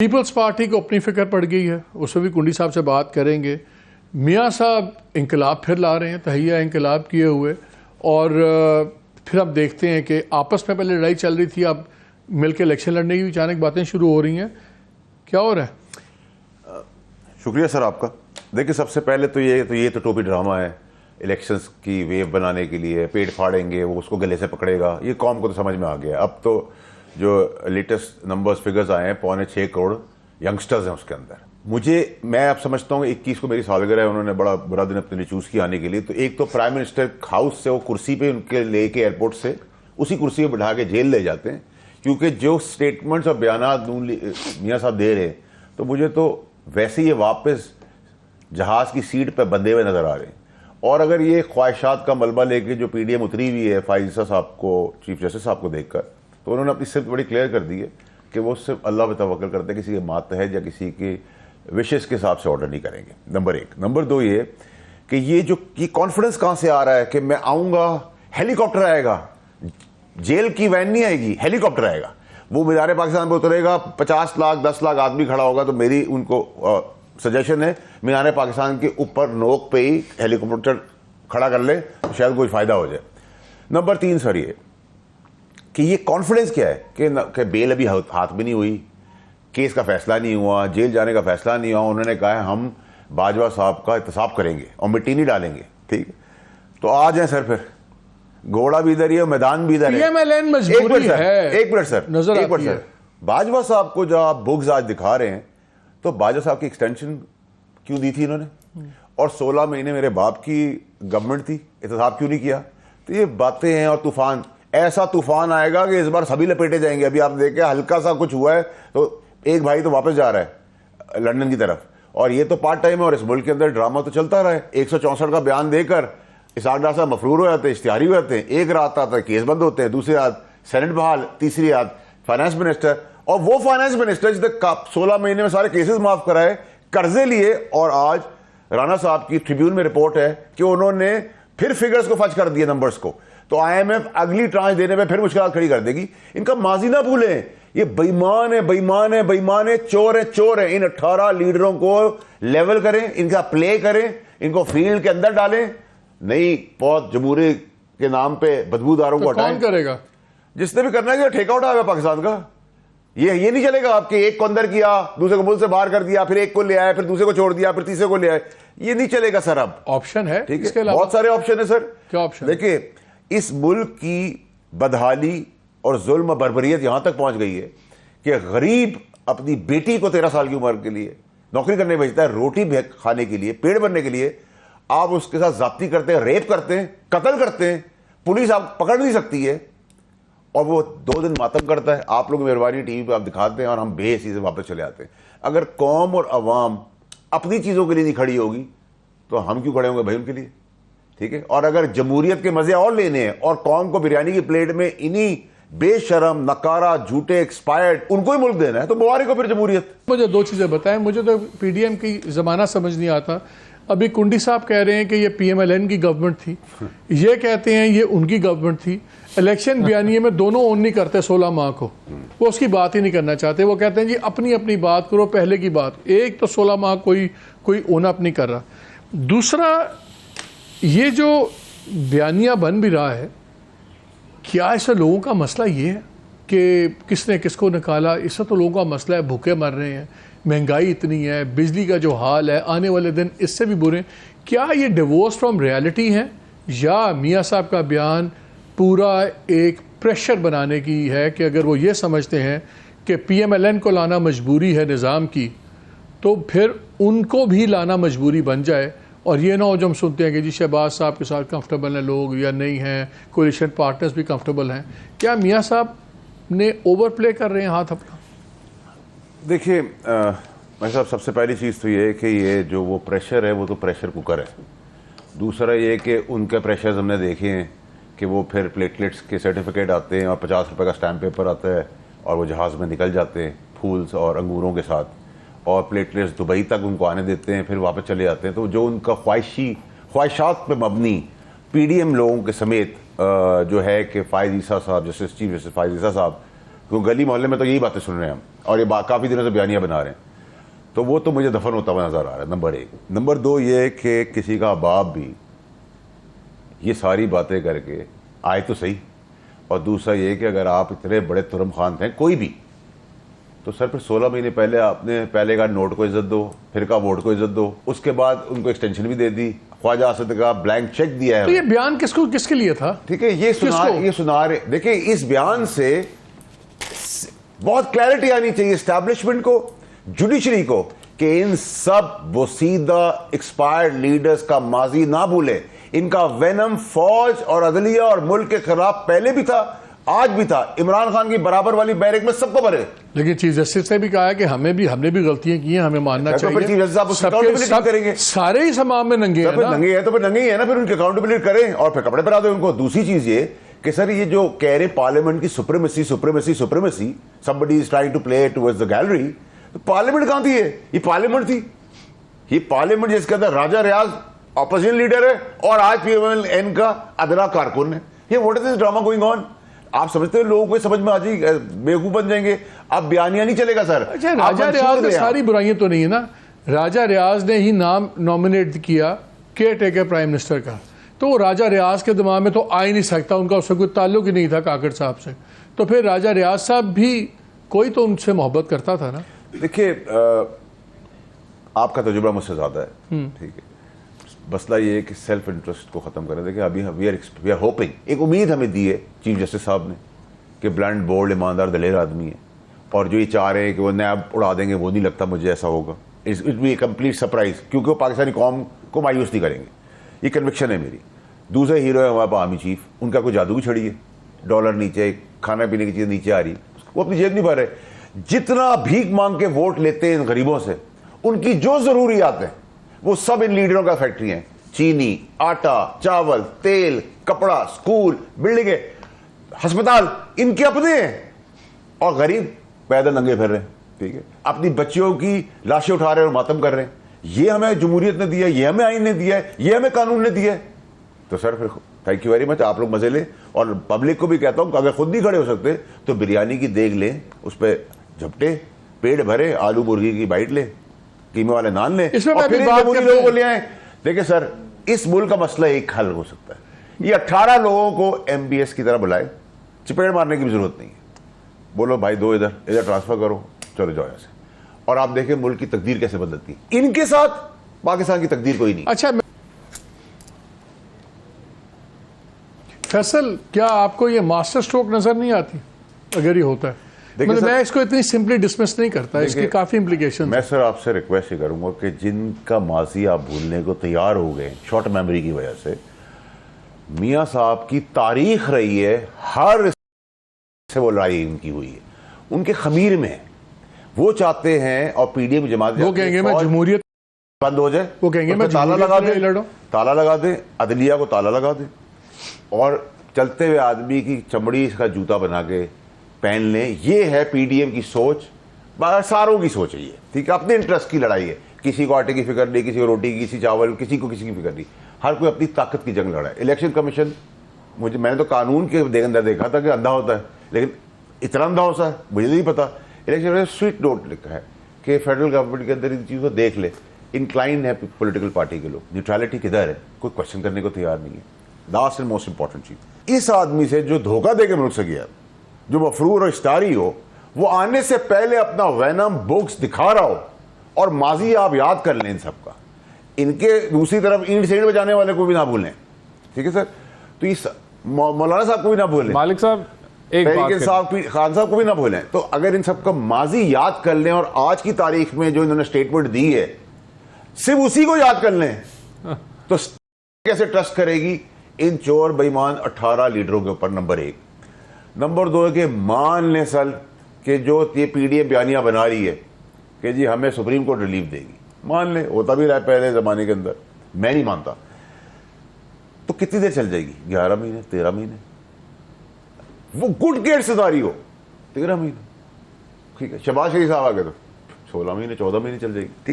Peoples party को अपनी फिक्र पड़ गई है, उसमें भी कुंडी साहब से बात करेंगे। मियाँ साहब इंकलाब फिर ला रहे हैं, तहिया इंकलाब किए हुए, और फिर अब देखते हैं कि आपस में पहले लड़ाई चल रही थी, अब मिलकर इलेक्शन लड़ने की अचानक बातें शुरू हो रही हैं। क्या हो रहा है? शुक्रिया सर आपका। देखिए, सबसे पहले तो ये तो टोपी ड्रामा है। इलेक्शंस की वेव बनाने के लिए पेट फाड़ेंगे, वो उसको गले से पकड़ेगा, ये कौम को तो समझ में आ गया। अब तो जो लेटेस्ट नंबर्स फिगर्स आए हैं, 6.25 करोड़ यंगस्टर्स हैं उसके अंदर। मैं अब समझता हूँ 21 को मेरी सालगिरह है, उन्होंने बड़ा बुरा दिन अपने लिए चूज़ किया आने के लिए। तो एक तो प्राइम मिनिस्टर हाउस से वो कुर्सी पे उनके लेके एयरपोर्ट से उसी कुर्सी पे बिठा के जेल ले जाते हैं, क्योंकि जो स्टेटमेंट्स और बयानात मियाँ साहब दे रहे हैं, तो मुझे तो वैसे ही वापस जहाज़ की सीट पर बंधे हुए नज़र आ रहे हैं। और अगर ये ख्वाहिशात का मलबा लेके जो पीडीएम उतरी हुई है फायद ईसा साहब को, चीफ जस्टिस साहब को देखकर, तो उन्होंने अपनी सिर्फ बड़ी क्लियर कर दी है कि वो सिर्फ अल्लाह पे तवक्कुल करते हैं, किसी के मातहत या किसी के विशेष के हिसाब से ऑर्डर नहीं करेंगे। नंबर 1। नंबर 2 ये कि ये कॉन्फिडेंस कहाँ से आ रहा है कि मैं आऊँगा, हेलीकॉप्टर आएगा, जेल की वैन नहीं आएगी, हेलीकॉप्टर आएगा, वो मीनार पाकिस्तान पर उतरेगा, 50 लाख 10 लाख आदमी खड़ा होगा। तो मेरी उनको सजेशन है, मीनार पाकिस्तान के ऊपर नोक पे ही हेलीकॉप्टर खड़ा कर ले, तो शायद कोई फायदा हो जाए। नंबर 3 सर ये कि ये कॉन्फिडेंस क्या है कि बेल अभी हाथ में नहीं हुई, केस का फैसला नहीं हुआ, जेल जाने का फैसला नहीं हुआ। उन्होंने कहा है हम बाजवा साहब का एहतसाब करेंगे और मिट्टी नहीं डालेंगे। ठीक है, तो आ जाए सर, फिर घोड़ा भी इधर ही है, मैदान भी इधर है। पीएमएलएन मजबूरी है। एक मिनट सर, बाजवा साहब को जो आप बुग्स आज दिखा रहे हैं, तो बाजवा साहब की एक्सटेंशन क्यों दी थी इन्होंने? और 16 महीने मेरे बाप की गवर्नमेंट थी, एहतसाब क्यों नहीं किया? तो ये बातें हैं। और तूफान, ऐसा तूफान आएगा कि इस बार सभी लपेटे जाएंगे। अभी आप देखें, हल्का सा कुछ हुआ है तो एक भाई तो वापस जा रहा है लंदन की तरफ, और ये तो पार्ट टाइम है। और इस मुल्क के अंदर ड्रामा तो चलता रहा है। 164 का बयान देकर इसहाक डार साहब मफरूर हो जाते हैं, इश्तिहारी हो जाते हैं। एक रात आता है केस बंद होते हैं, दूसरी रात सेनेट बहाल, तीसरी रात फाइनेंस मिनिस्टर, और वो फाइनेंस मिनिस्टर जिसने 16 महीने में सारे केसेस माफ कराए, कर्जे लिए। और आज राणा साहब की ट्रिब्यून में रिपोर्ट है कि उन्होंने फिर फिगर्स को फज कर दिए, नंबर्स को। तो आईएमएफ अगली ट्रांच देने में फिर मुश्किल खड़ी कर देगी। इनका माजी ना भूलें, ये बेईमान है, बेईमान है, बेईमान है, चोर है, चोर है। इन 18 लीडरों को लेवल करें, इनका प्ले करें, इनको फील्ड के अंदर डालें। नई बहुत जमहूरी के नाम पे बदबूदारों को हटाएं। कौन करेगा? जिसने भी करना है, ठेका उठाएगा पाकिस्तान का। ये नहीं चलेगा आपके एक को अंदर किया, दूसरे को मुल्क से बाहर कर दिया, फिर एक को ले आए, फिर दूसरे को छोड़ दिया, फिर तीसरे को ले आए। ये नहीं चलेगा सर। अब ऑप्शन है, ठीक है, बहुत सारे ऑप्शन है सर। क्या ऑप्शन? देखिए, इस मुल्क की बदहाली और जुल्म बर्बरियत यहां तक पहुंच गई है कि गरीब अपनी बेटी को 13 साल की उम्र के लिए नौकरी करने भेजता है, रोटी खाने के लिए, पेट भरने के लिए। आप उसके साथ जाब्ती करते हैं, रेप करते हैं, कत्ल करते हैं, पुलिस आप पकड़ नहीं सकती है, और वो 2 दिन मातम करता है। आप लोग मेहरबानी टीवी पे आप दिखाते हैं और हम बेहसी से वापस चले आते हैं। अगर कौम और अवाम अपनी चीज़ों के लिए नहीं खड़ी होगी, तो हम क्यों खड़े होंगे भाई उनके लिए? ठीक है। और अगर जमहूरियत के मजे और लेने हैं और कौम को बिरयानी की प्लेट में इन्हीं बेशरम, नकारा, झूठे, एक्सपायर्ड उनको ही मुल्क देना है, तो मुबारक को फिर जमहूरियत। मुझे 2 चीज़ें बताएं। मुझे तो पीडीएम की ज़माना समझ नहीं आता। अभी कुंडी साहब कह रहे हैं कि ये पीएमएलएन की गवर्नमेंट थी, ये कहते हैं ये उनकी गवर्नमेंट थी। इलेक्शन बयानिए में दोनों ओन नहीं करते 16 माह को, वो उसकी बात ही नहीं करना चाहते। वो कहते हैं जी अपनी अपनी बात करो, पहले की बात। एक तो 16 माह कोई ओन अप नहीं कर रहा। दूसरा, ये जो बयानिया बन भी रहा है, क्या इससे लोगों का मसला ये है कि किसने किसको निकाला? इससे तो लोगों का मसला है, भूखे मर रहे हैं, महंगाई इतनी है, बिजली का जो हाल है, आने वाले दिन इससे भी बुरे। क्या ये डिवोर्स फ्रॉम रियलिटी है, या मियाँ साहब का बयान पूरा एक प्रेशर बनाने की है कि अगर वो ये समझते हैं कि पीएमएलएन को लाना मजबूरी है निज़ाम की, तो फिर उनको भी लाना मजबूरी बन जाए? और ये ना हो जो हम सुनते हैं कि जी शहबाज साहब के साथ कंफर्टेबल हैं लोग या नहीं हैं, कोलिशन पार्टनर्स भी कंफर्टेबल हैं। क्या मियाँ साहब ने ओवर प्ले कर रहे हैं हाथ अपना? देखिए भाई साहब, सबसे पहली चीज़ तो ये है कि ये जो वो प्रेशर है वो तो प्रेशर कुकर है। दूसरा ये कि उनके प्रेशर्स हमने देखे हैं कि वो फिर प्लेटलेट्स के सर्टिफिकेट आते हैं और 50 रुपये का स्टैम्प पेपर आता है और वो जहाज़ में निकल जाते हैं फूल्स और अंगूरों के साथ, और प्लेटलेट्स दुबई तक उनको आने देते हैं, फिर वापस चले जाते हैं। तो जो उनका ख्वाहिशात पे मबनी पीडीएम लोगों के समेत जो है कि फायद ईसा साहब, जस्टिस चीफ जस्टिस फायद ईसा साहब, क्योंकि गली मोहल्ले में तो यही बातें सुन रहे हैं हम, और ये काफ़ी दिनों से बयानियाँ बना रहे हैं, तो वो तो मुझे दफन होता हुआ नज़र आ रहा है, नंबर 1। नंबर 2 ये कि किसी का बाप भी ये सारी बातें करके आए तो सही, और दूसरा ये कि अगर आप इतने बड़े तुरम खान थे कोई भी, तो सर फिर 16 महीने पहले आपने पहले का नोट को इज्जत दो, फिर का वोट को इज्जत दो, उसके बाद उनको एक्सटेंशन भी दे दी, ख्वाजा असद का ब्लैंक चेक दिया है। तो ये बयान किसके लिए था? ठीक है, ये सुना रहे, देखिए इस बयान से बहुत क्लैरिटी आनी चाहिए एस्टैब्लिशमेंट को, जुडिशरी को, कि इन सब वसीदा एक्सपायर्ड लीडर्स का माजी ना भूले। इनका वेनम फौज और अदलिया और मुल्क के खिलाफ पहले भी था, आज भी था। इमरान खान की बराबर वाली बैरक में सबको भरे। लेकिन चीफ जस्टिस ने भी कहा है कि हमने भी गलतियां की हैं, हमें मानना चाहिए। चीफ जस्टिस आप उसकी accountability करेंगे। सारे ही समाम में नंगे हैं ना? नंगे हैं तो फिर नंगे ही है ना, फिर उनकी अकाउंटेबिलिटी करें और फिर कपड़े पहना दें उनको। दूसरी चीज ये कि सर ये जो कह रहे पार्लियामेंट की supremacy, somebody is trying to play towards the gallery, तो पार्लियामेंट कहां थी? ये पार्लियामेंट थी, ये पार्लियामेंट जिसके अंदर राजा रियाज ऑपोजिशन लीडर है और आज PMLN का अदना कारकुन है। ये what is this drama going on? आप समझते हो लोगों को समझ में आ जाएगी, बेवकूफ बन जाएंगे, अब बयानिया नहीं चलेगा सर। अच्छा, राजा रियाज में सारी बुराइयां तो नहीं है ना? राजा रियाज ने ही नाम नॉमिनेट किया केयर टेकर प्राइम मिनिस्टर का, तो वो राजा रियाज के दिमाग में तो आ ही नहीं सकता, उनका उससे कोई ताल्लुक ही नहीं था काकड़ साहब से। तो फिर राजा रियाज साहब भी कोई तो उनसे मोहब्बत करता था ना? देखिए आपका तजुर्बा मुझसे ज्यादा है, ठीक है, मसला ये है कि सेल्फ इंटरेस्ट को खत्म करें। देखिए अभी वी आर होपिंग, एक उम्मीद हमें दी है चीफ जस्टिस साहब ने कि ब्लंट, बोल्ड, ईमानदार, दलेर आदमी है, और जो ये चाह रहे हैं कि वो नैब उड़ा देंगे, वो नहीं लगता मुझे ऐसा होगा। It be A complete surprise, क्योंकि वो पाकिस्तानी कौम को मायूस नहीं करेंगे, ये कन्विक्शन है मेरी। दूसरे हीरो है हमारे आर्मी चीफ, उनका कोई जादू छड़ी है, डॉलर नीचे, खाना पीने की चीज़ नीचे आ रही, वो अपनी जेब नहीं भर रहे। जितना भीख मांग के वोट लेते हैं इन गरीबों से, उनकी जो जरूरियात है वो सब इन लीडरों का फैक्ट्री है। चीनी, आटा, चावल, तेल, कपड़ा, स्कूल, बिल्डिंगे, अस्पताल इनके अपने हैं, और गरीब पैदल नंगे फिर रहे हैं, ठीक है, अपनी बच्चियों की लाशें उठा रहे हैं और मातम कर रहे हैं। ये हमें जमहूरियत ने दिया है, ये हमें आइन ने दिया है, ये हमें कानून ने दिया है। तो सर फिर थैंक यू वेरी मच, आप लोग मजे लें, और पब्लिक को भी कहता हूं कि अगर खुद नहीं खड़े हो सकते तो बिरयानी की देग लें, उस पर झपटे, पेट भरे, आलू मुर्गी की बाइट लें, कीमे वाले नान लें, और फिर लोगों को ले आए। देखिए सर, इस मुल्क का मसला एक हल हो सकता है, ये 18 लोगों को MBS की तरह बुलाए, चपेट मारने की भी जरूरत नहीं है, बोलो भाई दो इधर ट्रांसफर करो, चलो जाओ यहाँ से, और आप देखें मुल्क की तकदीर कैसे बदलती है। इनके साथ पाकिस्तान की तकदीर कोई नहीं। अच्छा फैसल, क्या आपको ये मास्टर स्ट्रोक नजर नहीं आती अगर ये होता है? मतलब मैं इसको इतनी सिंपली डिसमिस नहीं करता, इसकी काफी इम्प्लीकेशन। मैं सर आपसे रिक्वेस्ट ही करूंगा कि जिनका माजी आप भूलने को तैयार हो गए शॉर्ट मेमोरी की वजह से, मियां साहब की तारीख रही है, हर से वो लड़ाई इनकी हुई है, उनके खमीर में है, वो चाहते हैं, और PDM जमात वो कहेंगे मैं जमहूरियत बंद हो जाए, वो कहेंगे मैं ताला लगा दे, ताला लगा दे, अदलिया को ताला लगा दे, और चलते हुए आदमी की चमड़ी का जूता बना के पहन लें। ये है PDM की सोच, सारों की सोच है ये, ठीक है, अपने इंटरेस्ट की लड़ाई है, किसी को आटे की फिक्र नहीं, किसी को रोटी की, किसी चावल, किसी की फिक्र नहीं, हर कोई अपनी ताकत की जंग लड़ा है। इलेक्शन कमीशन, मैंने तो कानून के अंदर देखा था कि अंधा होता है, लेकिन इतना अंधा होता है मुझे नहीं पता। इलेक्शन में स्वीट नोट लिखा है कि फेडरल गवर्नमेंट के अंदर इन चीज़ों को देख ले, इंक्लाइन है पॉलिटिकल पार्टी के लोग, न्यूट्रलिटी किधर है, कोई क्वेश्चन करने को तैयार नहीं है। लास्ट एंड मोस्ट इंपॉर्टेंट चीज, इस आदमी से जो धोखा देके मुल्क से गया, जो मफरूर और इस्तारी हो, वो आने से पहले अपना वैनम बुक्स दिखा रहा हो, और माजी आप याद कर लें इन सबका। इनके दूसरी तरफ ईंट सेंट बजाने वाले को भी ना भूलें, ठीक है सर। तो इस मौलाना साहब को भी ना भूलें, मालिक साहब, खान साहब को भी ना भूलें। तो अगर इन सबका माजी याद कर लें, और आज की तारीख में जो इन्होंने स्टेटमेंट दी है सिर्फ उसी को याद कर लें, तो कैसे ट्रस्ट करेगी इन चोर बेईमान 18 लीडरों के ऊपर? नंबर 1। नंबर 2 है कि मान लें सल कि जो ये PDM बयानियां बना रही है कि जी हमें सुप्रीम कोर्ट रिलीफ देगी, मान लें, होता भी रहा है पहले जमाने के अंदर, मैं नहीं मानता, तो कितनी देर चल जाएगी? 11 महीने, 13 महीने, वो गुड केयर सेदारी हो 13 महीने, ठीक है, शहबाज शरीफ साहब आ गए तो 16 महीने, 14 महीने चल जाएगी, ठीक।